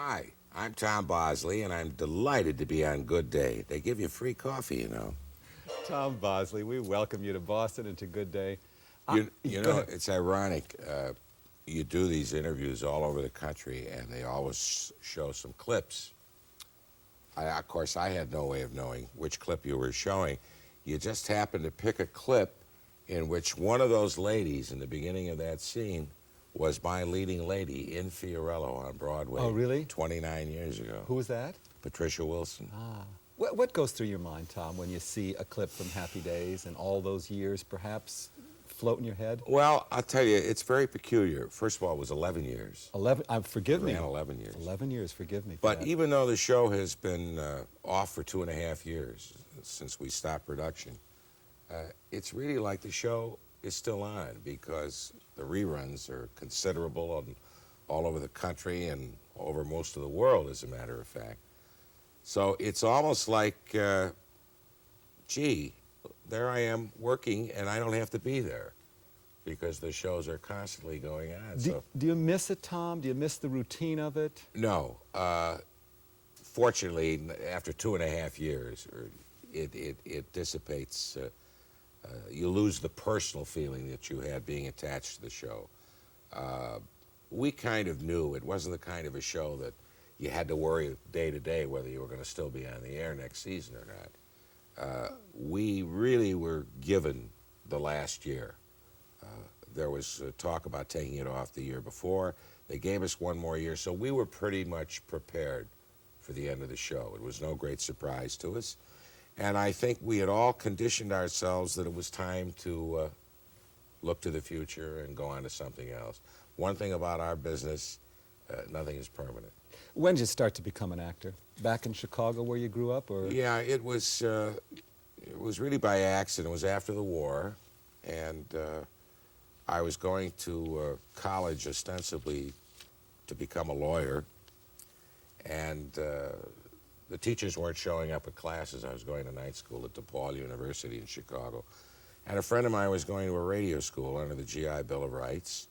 Hi, I'm Tom Bosley, and I'm delighted to be on Good Day. They give you free coffee, you know. Tom Bosley, we welcome you to Boston and to Good Day. You know, it's ironic. You do these interviews all over the country, and they always show some clips. Of course, I had no way of knowing which clip you were showing. You just happened to pick a clip in which one of those ladies in the beginning of that scene was my leading lady in Fiorello on Broadway. Oh, really? 29 years ago. Who was that? Patricia Wilson. Ah. What goes through your mind, Tom, when you see a clip from Happy Days and all those years perhaps float in your head? Well, I'll tell you, it's very peculiar. First of all, it was 11 years. 11, forgive me. It ran 11 years. 11 years, forgive me. But even though the show has been off for 2.5 years since we stopped production, it's really like the show is still on because the reruns are considerable all over the country and over most of the world, as a matter of fact. So it's almost like, gee, there I am working and I don't have to be there because the shows are constantly going on. Do you miss it, Tom? Do you miss the routine of it? No. Fortunately, after 2.5 years, it dissipates. You lose the personal feeling that you had being attached to the show. We kind of knew it wasn't the kind of a show that you had to worry day to day whether you were going to still be on the air next season or not. We really were given the last year. There was talk about taking it off the year before. They gave us one more year, so we were pretty much prepared for the end of the show. It was no great surprise to us. And I think we had all conditioned ourselves that it was time to look to the future and go on to something else. One thing about our business, nothing is permanent. When did you start to become an actor? Back in Chicago where you grew up? Or? Yeah, it was really by accident. It was after the war, and I was going to college ostensibly to become a lawyer, and the teachers weren't showing up at classes. I was going to night school at DePaul University in Chicago, and a friend of mine was going to a radio school under the GI Bill of Rights.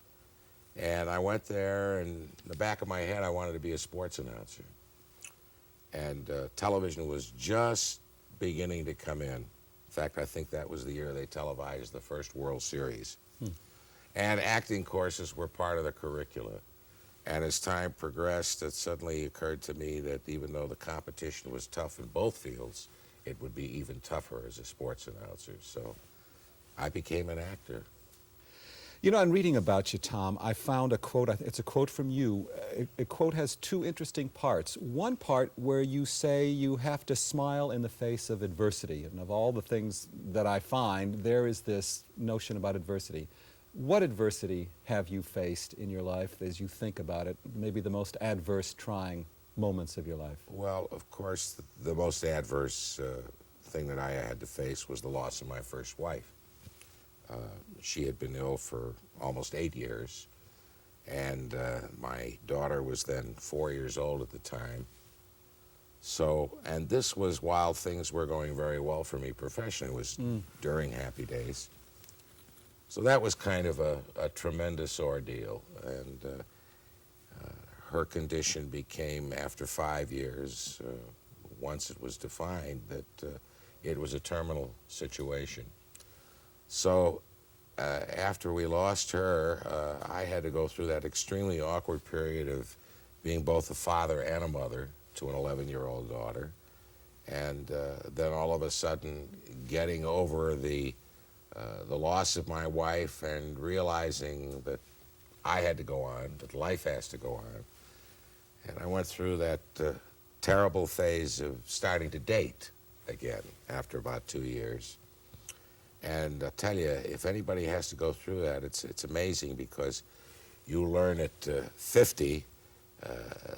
And I went there, and in the back of my head, I wanted to be a sports announcer. And television was just beginning to come in. In fact, I think that was the year they televised the first World Series. And acting courses were part of the curricula. And as time progressed, it suddenly occurred to me that even though the competition was tough in both fields, it would be even tougher as a sports announcer. So I became an actor. You know, in reading about you, Tom, I found a quote. It's a quote from you. A quote has two interesting parts. One part where you say you have to smile in the face of adversity. And of all the things that I find, there is this notion about adversity. What adversity have you faced in your life as you think about it? Maybe the most adverse, trying moments of your life. Well, of course, the most adverse thing that I had to face was the loss of my first wife. She had been ill for almost 8 years, and my daughter was then 4 years old at the time. So, and this was while things were going very well for me professionally. It was during Happy Days. So that was kind of a tremendous ordeal, and her condition became, after 5 years, once it was defined, that it was a terminal situation. So after we lost her, I had to go through that extremely awkward period of being both a father and a mother to an 11-year-old daughter. And then all of a sudden getting over the loss of my wife and realizing that I had to go on, that life has to go on. And I went through that terrible phase of starting to date again after about 2 years. And I'll tell you, if anybody has to go through that, it's amazing because you learn at 50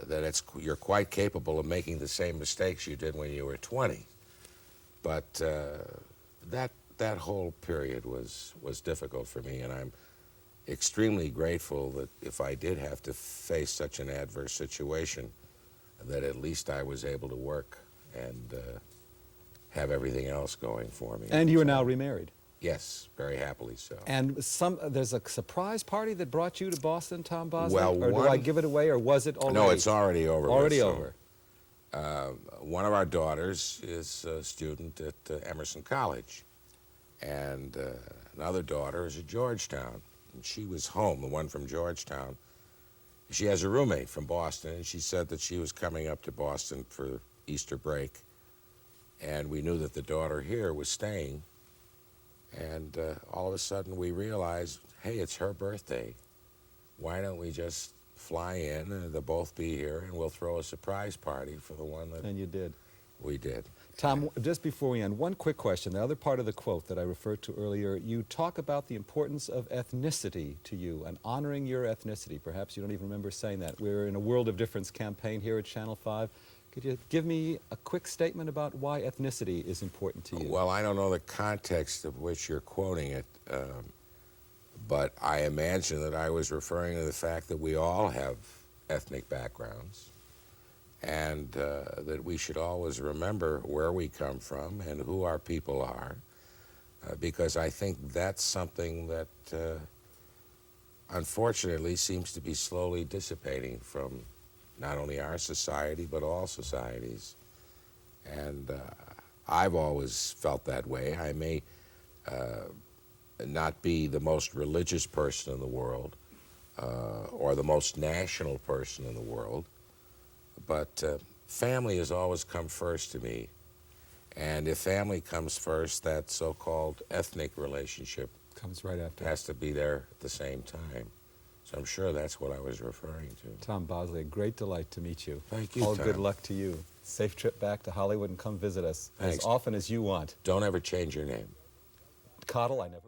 that you're quite capable of making the same mistakes you did when you were 20. But that whole period was difficult for me, and I'm extremely grateful that if I did have to face such an adverse situation, that at least I was able to work and have everything else going for me. And you are now remarried. Yes, very happily so. And there's a surprise party that brought you to Boston, Tom Bosley? Well, or do I give it away, or was it already? No, it's already over. Already with, over. One of our daughters is a student at Emerson College, and another daughter is at Georgetown. And she was home, the one from Georgetown. She has a roommate from Boston, and she said that she was coming up to Boston for Easter break, and we knew that the daughter here was staying, and all of a sudden we realized, hey, it's her birthday. Why don't we just fly in, and they'll both be here, and we'll throw a surprise party for the one that And you did. we did. Tom, just before we end, one quick question. The other part of the quote that I referred to earlier, you talk about the importance of ethnicity to you and honoring your ethnicity. Perhaps you don't even remember saying that. We're in a World of Difference campaign here at Channel 5. Could you give me a quick statement about why ethnicity is important to you? Well, I don't know the context of which you're quoting it, but I imagine that I was referring to the fact that we all have ethnic backgrounds, and that we should always remember where we come from and who our people are, because I think that's something that unfortunately seems to be slowly dissipating from not only our society but all societies. And I've always felt that way. I may not be the most religious person in the world or the most national person in the world, but family has always come first to me. And if family comes first, that so-called ethnic relationship Comes right after. has to be there at the same time. So I'm sure that's what I was referring to. Tom Bosley, a great delight to meet you. Thank you, All Tom. good luck to you. Safe trip back to Hollywood, and come visit us Thanks. as often as you want. Don't ever change your name. Cottle, I never